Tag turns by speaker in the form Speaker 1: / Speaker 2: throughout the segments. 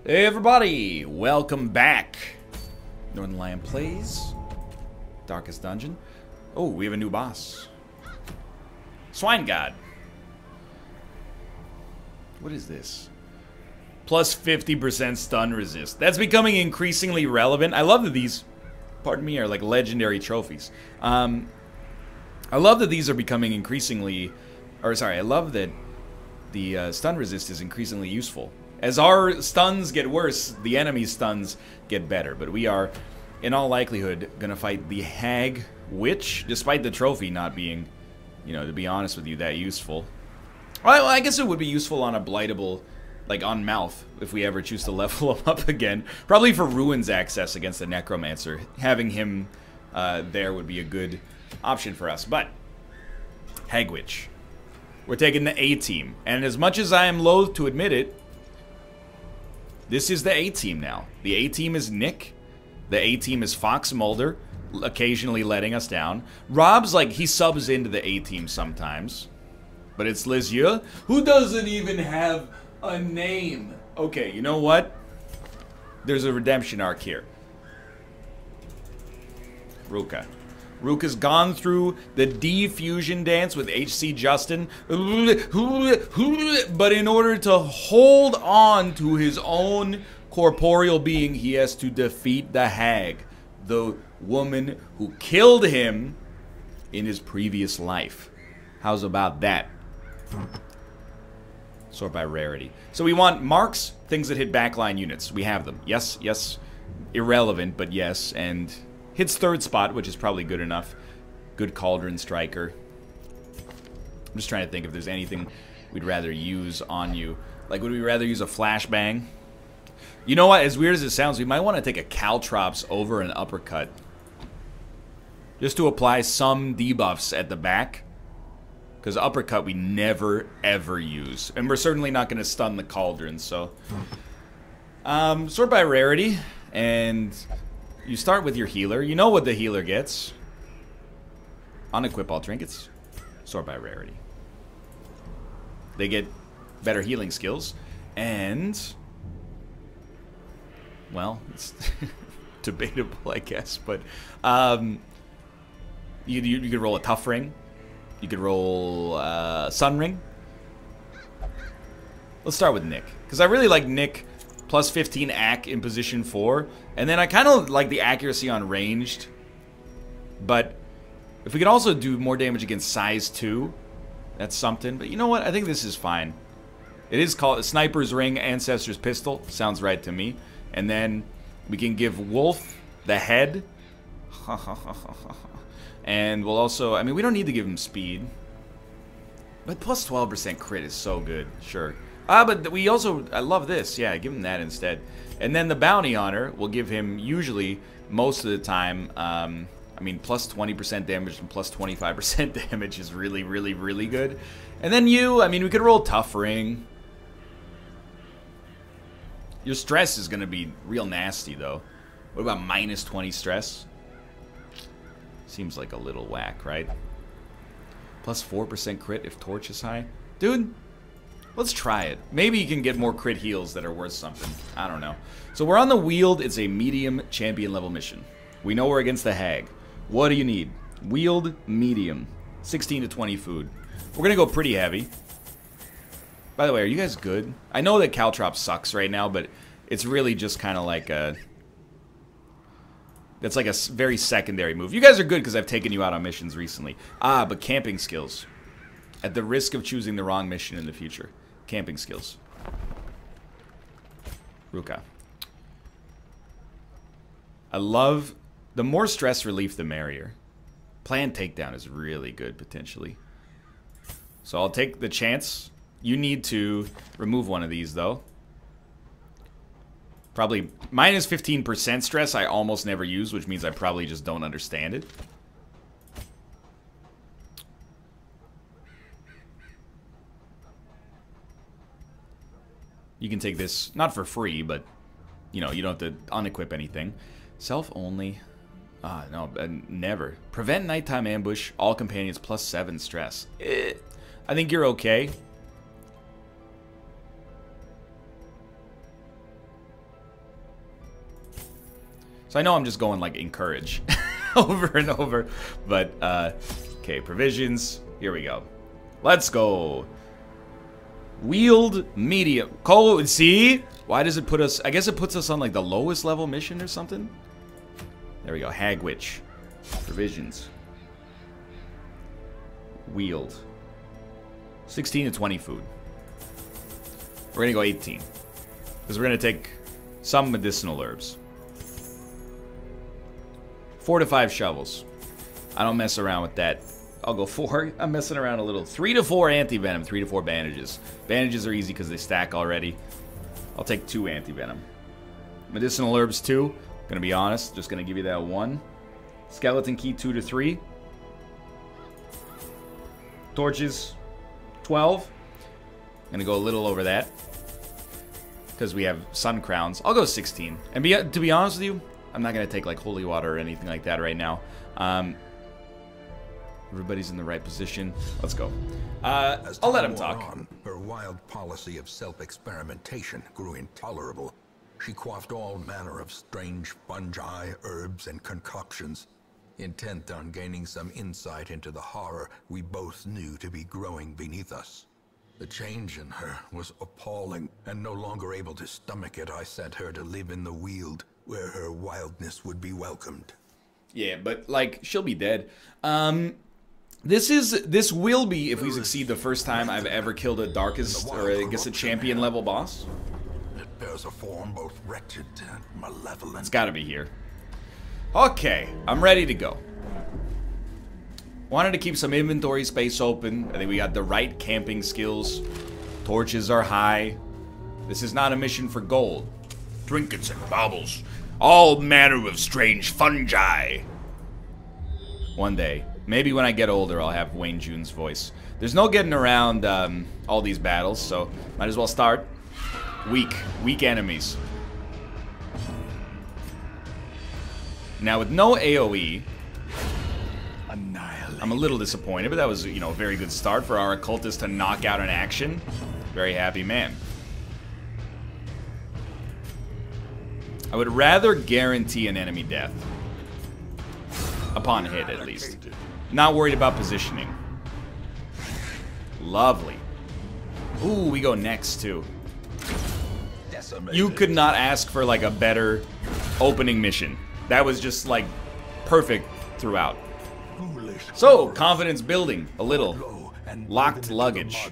Speaker 1: Hey everybody, welcome back. Northernlion plays Darkest Dungeon. Oh, we have a new boss. Swine God. What is this? Plus 50% stun resist. That's becoming increasingly relevant. I love that these, pardon me, are like legendary trophies. I love that these are becoming increasingly, I love that the stun resist is increasingly useful. As our stuns get worse, the enemy's stuns get better. But we are, in all likelihood, going to fight the Hag Witch, despite the trophy not being, to be honest with you, that useful. Well, I guess it would be useful on a blightable, like on Mouth, if we ever choose to level him up again. Probably for Ruins access against the Necromancer. Having him there would be a good option for us. But, Hag Witch. We're taking the A-team. And as much as I am loath to admit it, this is the A-team now. The A-team is Nick. The A-team is Fox Mulder, occasionally letting us down. Rob's like, he subs into the A-team sometimes. But it's Lizieux, who doesn't even have a name. Okay, you know what? There's a redemption arc here. Ruka. Ruka's gone through the D-fusion dance with HC Justin, but in order to hold on to his own corporeal being, he has to defeat the Hag, the woman who killed him in his previous life. How's about that? Sort by rarity. So we want marks, things that hit backline units. We have them. Yes, yes. Irrelevant, but yes. And hits third spot, which is probably good enough. Good Cauldron Striker. I'm just trying to think if there's anything we'd rather use on you. Like, would we rather use a flashbang? You know what? As weird as it sounds, we might want to take a Caltrops over an uppercut. Just to apply some debuffs at the back. Because uppercut we never, ever use. And we're certainly not going to stun the Cauldron, so... sort by rarity. And... you start with your healer. You know what the healer gets. Unequip all trinkets. Sort by rarity. They get better healing skills. And... well, it's debatable, I guess. But you could roll a Tough Ring. You could roll Sun Ring. Let's start with Nick. Because I really like Nick... plus 15 AC in position 4. And then I kind of like the accuracy on ranged. But if we could also do more damage against size 2, that's something. But you know what? I think this is fine. It is called Sniper's Ring, Ancestor's Pistol. Sounds right to me. And then we can give Wolf the head. And we'll also... I mean, we don't need to give him speed. But plus 12% crit is so good. Sure. But we also, I love this. Yeah, give him that instead. And then the Bounty Hunter will give him usually, most of the time, I mean, plus 20% damage and plus 25% damage is really, really, really good. And then you, I mean, we could roll Tough Ring. Your stress is going to be real nasty, though. What about minus 20 stress? Seems like a little whack, right? Plus 4% crit if Torch is high. Dude... let's try it. Maybe you can get more crit heals that are worth something. I don't know. So we're on the Wield. It's a medium champion level mission. We know we're against the Hag. What do you need? Wield, medium. 16 to 20 food. We're going to go pretty heavy. By the way, are you guys good? I know that Caltrops sucks right now, but it's really just kind of like a... that's like a very secondary move. You guys are good because I've taken you out on missions recently. But camping skills. At the risk of choosing the wrong mission in the future. Camping skills. Ruka. I love... the more stress relief, the merrier. Planned takedown is really good, potentially. So I'll take the chance. You need to remove one of these, though. Probably minus 15% stress I almost never use, which means I probably just don't understand it. You can take this, not for free, but, you know, you don't have to unequip anything. Self-only. No, never. Prevent nighttime ambush, all companions plus 7 stress. I think you're okay. So I know I'm just going like encourage over and over. But, okay, provisions. Here we go. Let's go. Wield medium. Cold, see? Why does it put us... I guess it puts us on like the lowest level mission or something. There we go. Hag Witch. Provisions. Wield. 16 to 20 food. We're gonna go 18. Because we're gonna take some medicinal herbs. 4 to 5 shovels. I don't mess around with that. I'll go 4. I'm messing around a little. 3 to 4 anti-venom, 3 to 4 bandages. Bandages are easy because they stack already. I'll take 2 anti-venom. Medicinal herbs 2. Gonna be honest, just gonna give you that 1. Skeleton key 2 to 3. Torches 12. Gonna go a little over that because we have sun crowns. I'll go 16. And to be honest with you, I'm not gonna take like holy water or anything like that right now. Everybody's in the right position. Let's go. I'll let him talk.
Speaker 2: Her wild policy of self-experimentation grew intolerable. She quaffed all manner of strange fungi, herbs, and concoctions, intent on gaining some insight into the horror we both knew to be growing beneath us. The change in her was appalling, and no longer able to stomach it, I sent her to live in the Weald, where her wildness would be welcomed.
Speaker 1: Yeah, but like she'll be dead. This will be, if we succeed, the first time I've ever killed a darkest, or I guess a champion level boss.
Speaker 2: It bears a form both wretched and malevolent.
Speaker 1: It's gotta be here. Okay, I'm ready to go. Wanted to keep some inventory space open. I think we got the right camping skills. Torches are high. This is not a mission for gold. Trinkets and baubles. All manner of strange fungi. One day. Maybe when I get older, I'll have Wayne June's voice. There's no getting around all these battles, so might as well start. Weak enemies. Now with no AoE, I'm a little disappointed, but that was, you know, a very good start for our occultist to knock out an action. Very happy man. I would rather guarantee an enemy death. Upon hit, at least. Not worried about positioning. Lovely. Ooh, we go next, too. You could not ask for, like, a better opening mission. That was just, like, perfect throughout. So, confidence building, a little. Locked luggage.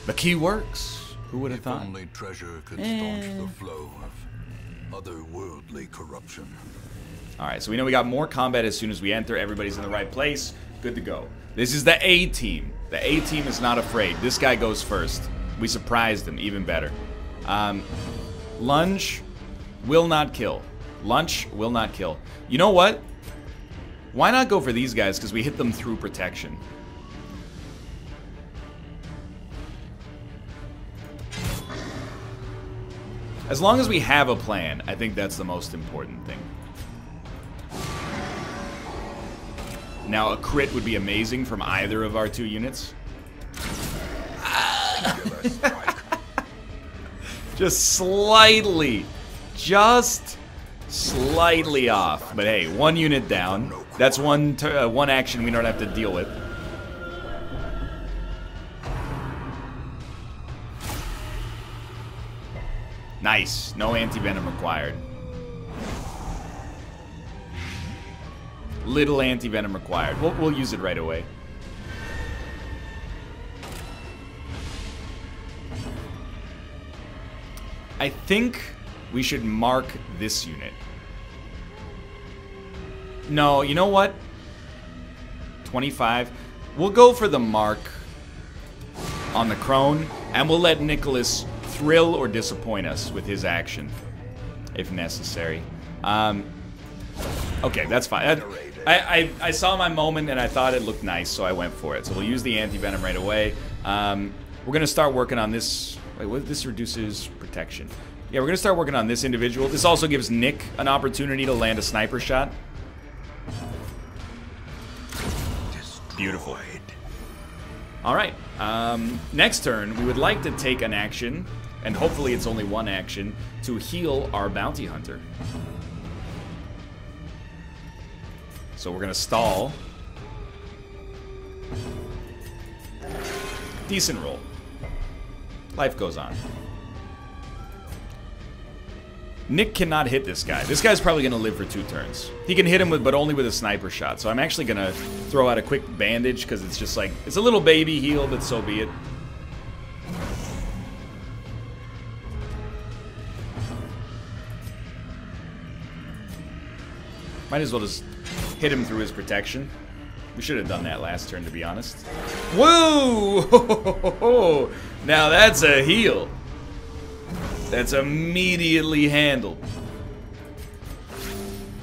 Speaker 1: The key works. Who would have thought?
Speaker 2: Only treasure could staunch the flow of otherworldly corruption.
Speaker 1: Alright, so we know we got more combat as soon as we enter. Everybody's in the right place. Good to go. This is the A team. The A team is not afraid. This guy goes first. We surprised him, even better. Lunge will not kill. Lunge will not kill. You know what? Why not go for these guys? Because we hit them through protection. As long as we have a plan, I think that's the most important thing. Now, a crit would be amazing from either of our 2 units. Just slightly off. But hey, 1 unit down. That's one action we don't have to deal with. Nice. No anti-venom required. Little anti-venom required. We'll use it right away. I think we should mark this unit. No, you know what? 25. We'll go for the mark on the crone, and we'll let Nicholas thrill or disappoint us with his action, if necessary. Okay, that's fine. I saw my moment and I thought it looked nice, so I went for it. So we'll use the anti-venom right away. We're gonna start working on this. Wait, what? This reduces protection. Yeah, we're gonna start working on this individual. This also gives Nick an opportunity to land a sniper shot. Beautiful. All right. Next turn, we would like to take an action and hopefully it's only one action, to heal our bounty hunter. So we're gonna stall. Decent roll. Life goes on. Nick cannot hit this guy. This guy's probably gonna live for 2 turns. He can hit him with, but only with a sniper shot. So I'm actually gonna throw out a quick bandage because it's just like, it's a little baby heal, but so be it. Might as well just hit him through his protection. We should have done that last turn, to be honest. Woo! Now that's a heal. That's immediately handled.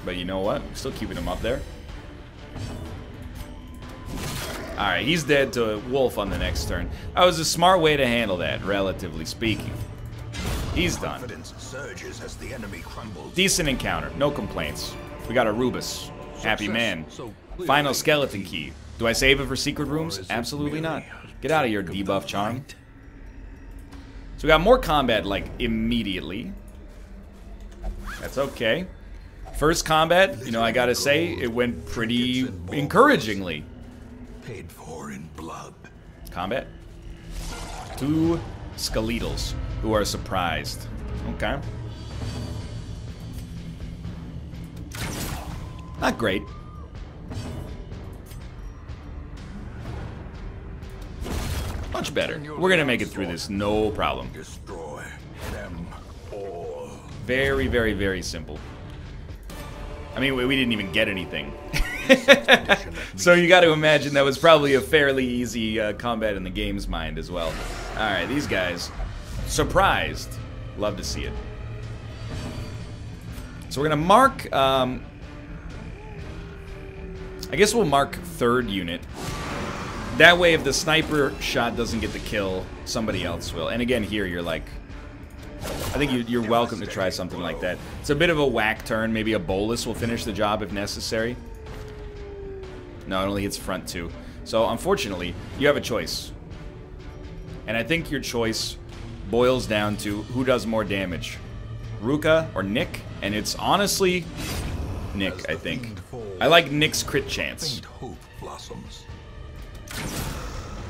Speaker 1: But you know what? I'm still keeping him up there. Alright, he's dead to Wolf on the next turn. That was a smart way to handle that, relatively speaking. He's done.
Speaker 2: Surges as the enemy crumbles.
Speaker 1: Decent encounter, no complaints. We got a Rubus. Happy man. Final skeleton key. Do I save it for secret rooms? Absolutely not. Get out of here, debuff charm. So we got more combat, like, immediately. That's okay. First combat, you know, I gotta say, it went pretty encouragingly.
Speaker 2: Paid for in blood.
Speaker 1: Combat. 2 skeletals who are surprised. Okay. Not great. Much better. We're gonna make it through this, no problem.
Speaker 2: Destroy them all.
Speaker 1: Very, very, very simple. I mean, we didn't even get anything. So you got to imagine that was probably a fairly easy combat in the game's mind as well. Alright, these guys, surprised. Love to see it. So we're gonna mark, I guess we'll mark 3rd unit. That way, if the sniper shot doesn't get the kill, somebody else will. And again, here, you're like... I think you're welcome to try something like that. It's a bit of a whack turn. Maybe a bolus will finish the job if necessary. No, it only hits front 2. So, unfortunately, you have a choice. And I think your choice boils down to who does more damage. Ruka or Nick? And it's honestly... Nick, I think. I like Nick's crit chance.
Speaker 2: Hope blossoms.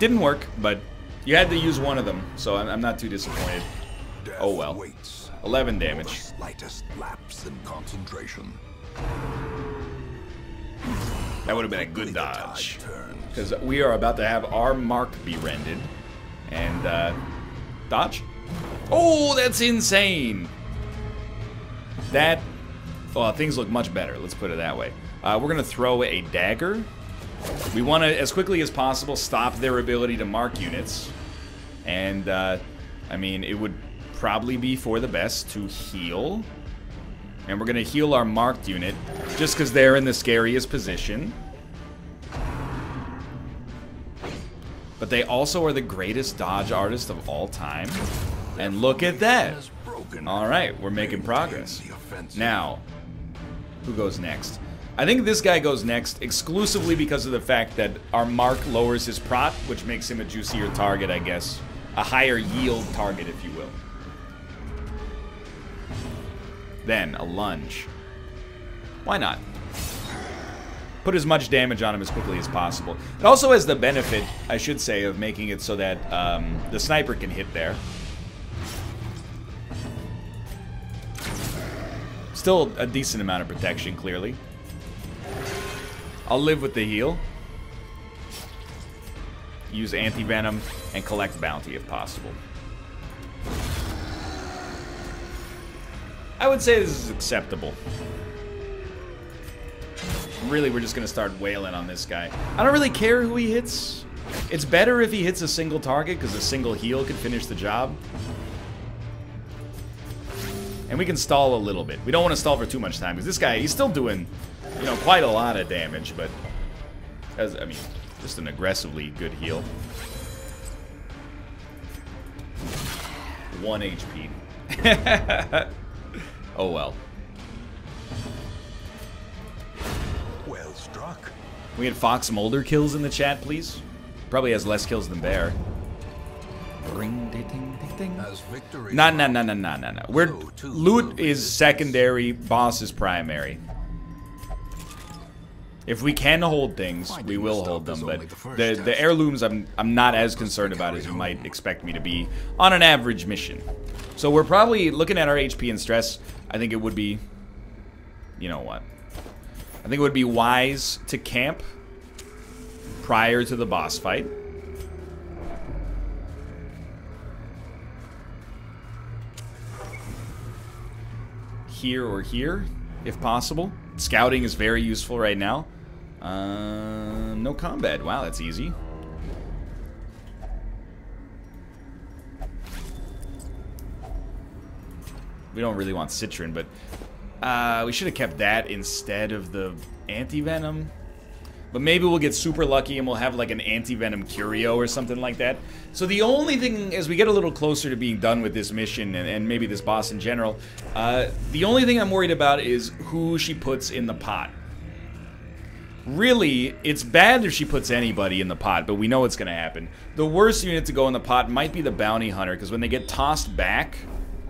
Speaker 1: Didn't work, but you had to use one of them, so I'm not too disappointed. Oh well. 11 damage.
Speaker 2: Slightest lapse in concentration.
Speaker 1: That would have been a good dodge. Because we are about to have our mark be rendered. And, dodge? Oh, that's insane! That... Well, things look much better, let's put it that way. We're going to throw a dagger. We want to, as quickly as possible, stop their ability to mark units. And, I mean, it would probably be for the best to heal. And we're going to heal our marked unit, just because they're in the scariest position. But they also are the greatest dodge artist of all time. And look at that! Alright, we're making progress. Now, who goes next? I think this guy goes next exclusively because of the fact that our mark lowers his prot, which makes him a juicier target, I guess. A higher yield target, if you will. Then, a lunge. Why not? Put as much damage on him as quickly as possible. It also has the benefit, I should say, of making it so that the sniper can hit there. Still a decent amount of protection, clearly. I'll live with the heal. Use anti-venom and collect bounty if possible. I would say this is acceptable. Really, we're just going to start wailing on this guy. I don't really care who he hits. It's better if he hits a single target, because a single heal could finish the job. And we can stall a little bit. We don't want to stall for too much time, because this guy, he's still doing, you know, quite a lot of damage, but... I mean, just an aggressively good heal. 1 HP. Oh well.
Speaker 2: Well struck.
Speaker 1: We had Fox Mulder kills in the chat, please. Probably has less kills than Bear. Ring, ding, ding, ding, ding.
Speaker 2: As victory.
Speaker 1: No. Loot is secondary, boss is primary. If we can hold things, we will hold them, but the heirlooms I'm not as concerned about as you might expect me to be on an average mission. So we're probably looking at our HP and stress. I think it would be, you know what? I think it would be wise to camp prior to the boss fight. Here or here, if possible. Scouting is very useful right now. No combat. Wow, that's easy. We don't really want Citron, but we should have kept that instead of the anti-venom. But maybe we'll get super lucky and we'll have like an anti-venom curio or something like that. So the only thing, as we get a little closer to being done with this mission and maybe this boss in general, the only thing I'm worried about is who she puts in the pot. Really, it's bad if she puts anybody in the pot, but we know what's going to happen. The worst unit to go in the pot might be the bounty hunter, because when they get tossed back,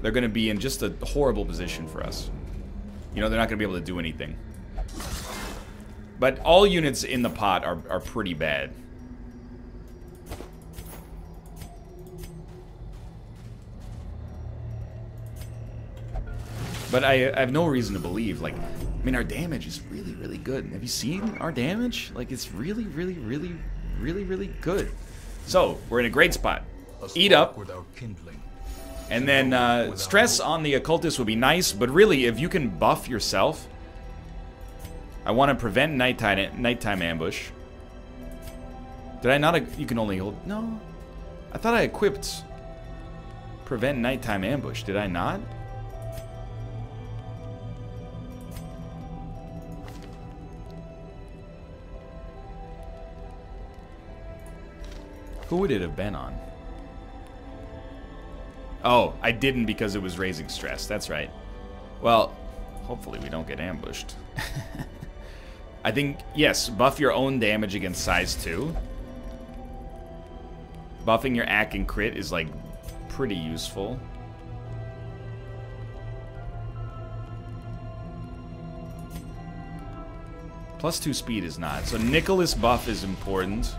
Speaker 1: they're going to be in just a horrible position for us. You know, they're not going to be able to do anything. But all units in the pot are pretty bad. But I have no reason to believe, like, I mean, our damage is really, really good. Have you seen our damage? Like, it's really, really, really, really, really good. So, we're in a great spot. Eat up. And then stress on the occultist would be nice, but really, if you can buff yourself... I want to prevent nighttime ambush. Did I not? You can only hold... No. I thought I equipped prevent nighttime ambush. Did I not? Who would it have been on? Oh, I didn't because it was raising stress. That's right. Well, hopefully we don't get ambushed. I think, yes, buff your own damage against size 2. Buffing your AC and crit is, like, pretty useful. +2 speed is not. So Nicholas buff is important.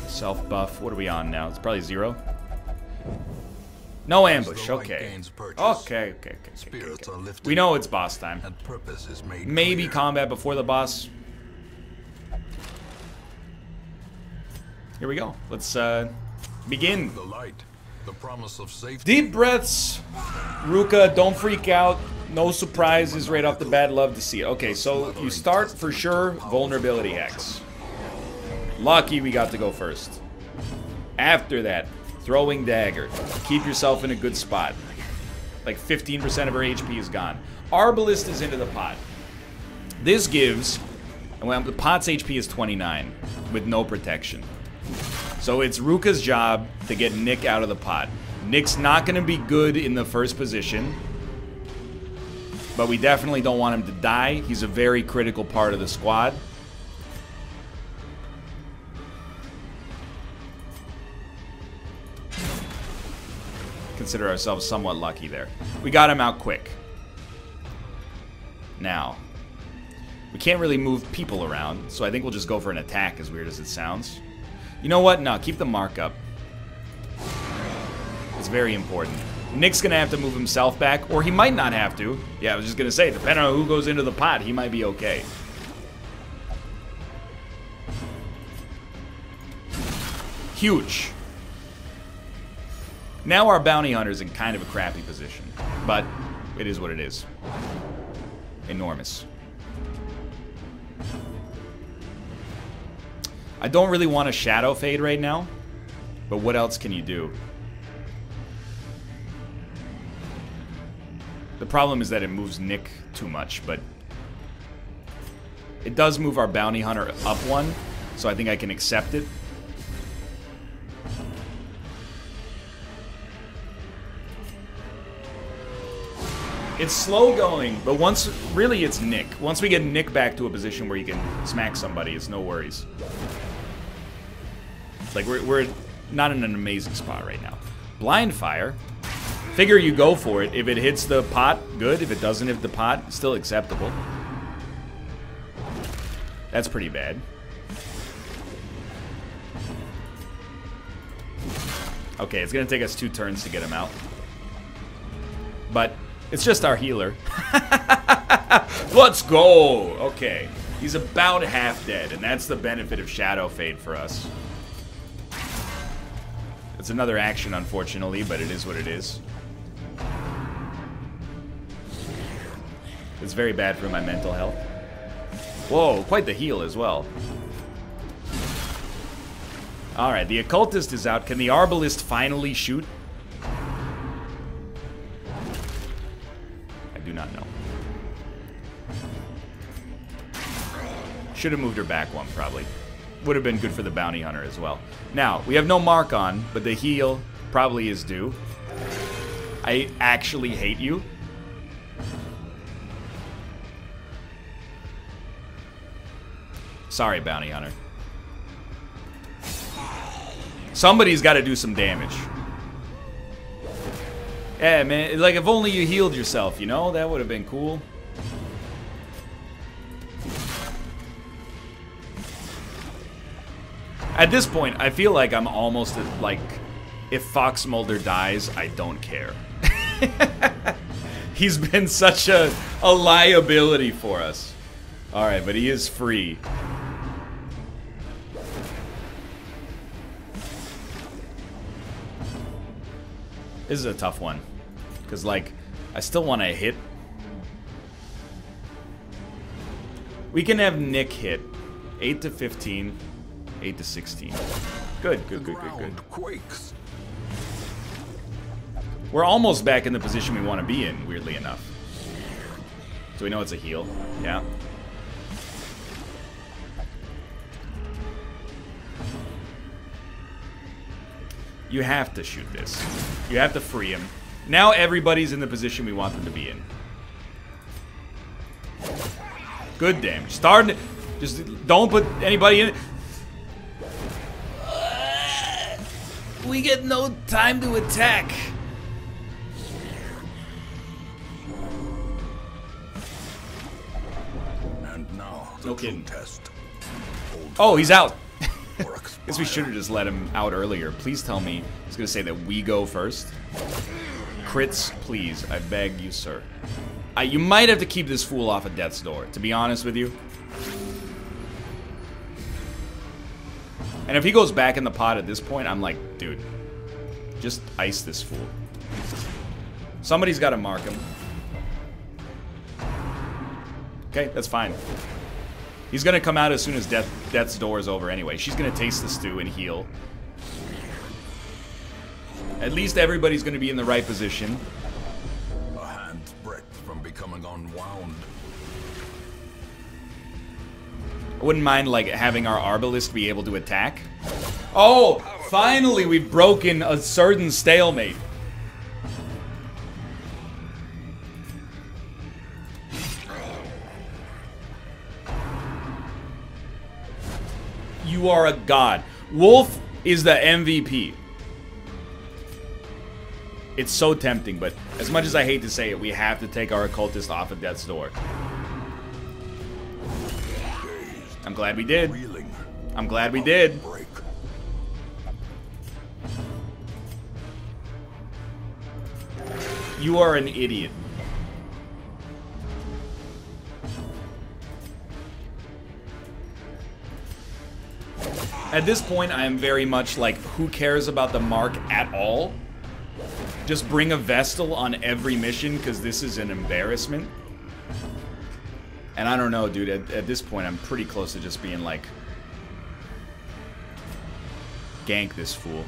Speaker 1: Self buff. What are we on now? It's probably 0. No ambush. Okay. Okay. We know it's boss time. Maybe combat before the boss. Here we go. Let's begin. Deep breaths. Ruka, don't freak out. No surprises right off the bat. Love to see it. Okay, so you start for sure. Vulnerability X. Lucky we got to go first. After that, throwing dagger. Keep yourself in a good spot. Like 15% of her HP is gone. Arbalist is into the pot. This gives, well, the pot's HP is 29 with no protection. So it's Ruka's job to get Nick out of the pot. Nick's not going to be good in the first position, but we definitely don't want him to die. He's a very critical part of the squad. Consider ourselves somewhat lucky there. We got him out quick. Now, we can't really move people around, so I think we'll just go for an attack, as weird as it sounds. You know what? No, keep the mark up. It's very important. Nick's gonna have to move himself back, or he might not have to. Yeah, I was just gonna say, depending on who goes into the pot, he might be okay. Huge. Now our bounty hunter's in kind of a crappy position, but it is what it is. Enormous. I don't really want a shadow fade right now, but what else can you do? The problem is that it moves Nick too much, but it does move our bounty hunter up 1, so I think I can accept it. It's slow going, but once, really it's Nick. Once we get Nick back to a position where you can smack somebody, it's no worries. Like, we're not in an amazing spot right now. Blind fire. Figure you go for it. If it hits the pot, good. If it doesn't hit the pot, still acceptable. That's pretty bad. Okay, it's gonna take us 2 turns to get him out. But it's just our healer. Let's go! Okay. He's about half dead, and that's the benefit of Shadow Fade for us. It's another action, unfortunately, but it is what it is. It's very bad for my mental health. Whoa, quite the heal as well. Alright, the Occultist is out. Can the Arbalist finally shoot? I do not know. Should have moved her back one, probably. Would have been good for the Bounty Hunter as well. Now, we have no mark on, but the heal probably is due. I actually hate you. Sorry, Bounty Hunter. Somebody's got to do some damage. Yeah, man. Like, if only you healed yourself, you know? That would have been cool. At this point, I feel like I'm almost at, like, if Fox Mulder dies, I don't care. He's been such a liability for us. Alright, but he is free. This is a tough one. Because, like, I still want to hit. We can have Nick hit. 8 to 15. 8 to 16. Good, good, good, good, good.
Speaker 2: Quakes.
Speaker 1: We're almost back in the position we want to be in, weirdly enough. So we know it's a heal. Yeah. You have to shoot this. You have to free him. Now everybody's in the position we want them to be in. Good damage. Starting. Just don't put anybody in it. We get no time to attack.
Speaker 2: And now
Speaker 1: No kidding.
Speaker 2: test.
Speaker 1: Oh, he's out. Guess we should have just let him out earlier. Please tell me it's gonna say that we go first. Crits, please. I beg you, sir. You might have to keep this fool off of death's door, to be honest with you. And if he goes back in the pot at this point, I'm like, dude, just ice this fool. Somebody's got to mark him. Okay, that's fine. He's going to come out as soon as death's door is over anyway. She's going to taste the stew and heal. At least everybody's going to be in the right position.
Speaker 2: A hand's breadth from becoming unwound.
Speaker 1: I wouldn't mind, like, having our Arbalist be able to attack. Oh, finally we've broken a certain stalemate. You are a god. Wolf is the MVP. It's so tempting, but as much as I hate to say it, we have to take our Occultist off of death's door. I'm glad we did. I'm glad we did. You are an idiot. At this point, I am very much like, who cares about the mark at all? Just bring a Vestal on every mission, because this is an embarrassment. And I don't know, dude, at this point, I'm pretty close to just being like, gank this fool.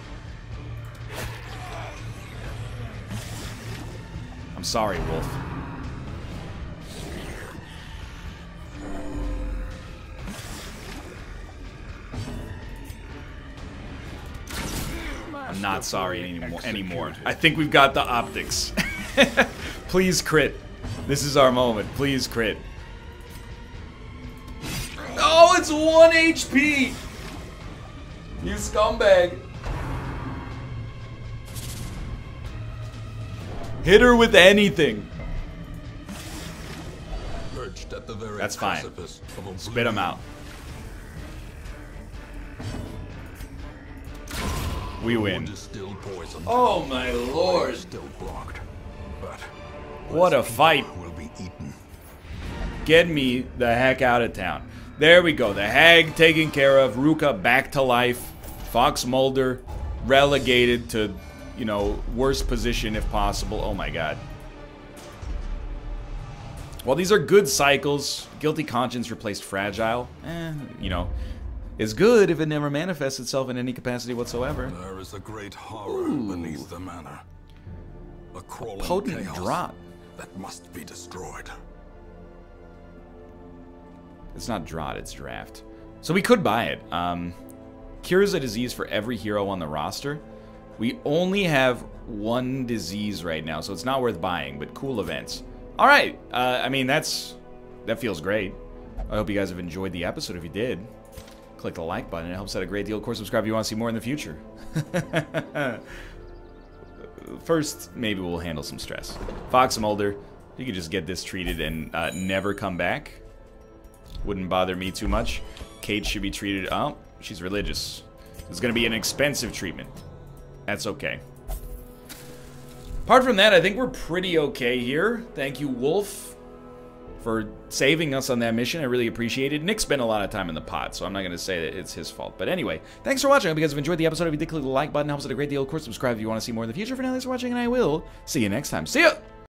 Speaker 1: I'm sorry, Wolf. I'm not sorry anymore. I think we've got the optics. Please crit. This is our moment. Please crit. Oh, it's 1 HP! You scumbag. Hit her with anything.
Speaker 2: Perched at the very
Speaker 1: That's fine.
Speaker 2: precipice of
Speaker 1: Spit him out. We win.
Speaker 2: Distilled poison.
Speaker 1: Oh my lord.
Speaker 2: Still blocked. But
Speaker 1: What a fight.
Speaker 2: will be eaten.
Speaker 1: Get me the heck out of town. There we go. The hag taken care of. Ruka back to life. Fox Mulder relegated to, you know, worst position if possible. Oh my god. Well, these are good cycles. Guilty conscience replaced fragile. You know, is good if it never manifests itself in any capacity whatsoever.
Speaker 2: There is a great horror beneath the manor. A crawling
Speaker 1: Potent
Speaker 2: chaos
Speaker 1: drop.
Speaker 2: that must be destroyed.
Speaker 1: It's not draught, it's draft. So we could buy it. Cures a disease for every hero on the roster. We only have one disease right now, so it's not worth buying, but cool events. Alright, I mean, that feels great. I hope you guys have enjoyed the episode. If you did, click the like button. It helps out a great deal. Of course, subscribe if you want to see more in the future. First, maybe we'll handle some stress. Fox Mulder, you could just get this treated and never come back. Wouldn't bother me too much. Kate should be treated... Oh, she's religious. It's going to be an expensive treatment. That's okay. Apart from that, I think we're pretty okay here. Thank you, Wolf, for saving us on that mission. I really appreciate it. Nick spent a lot of time in the pod, so I'm not going to say that it's his fault. But anyway, thanks for watching. I hope you guys have enjoyed the episode. If you did, click the like button. It helps out a great deal. Of course, subscribe if you want to see more in the future. For now, thanks for watching, and I will see you next time. See ya!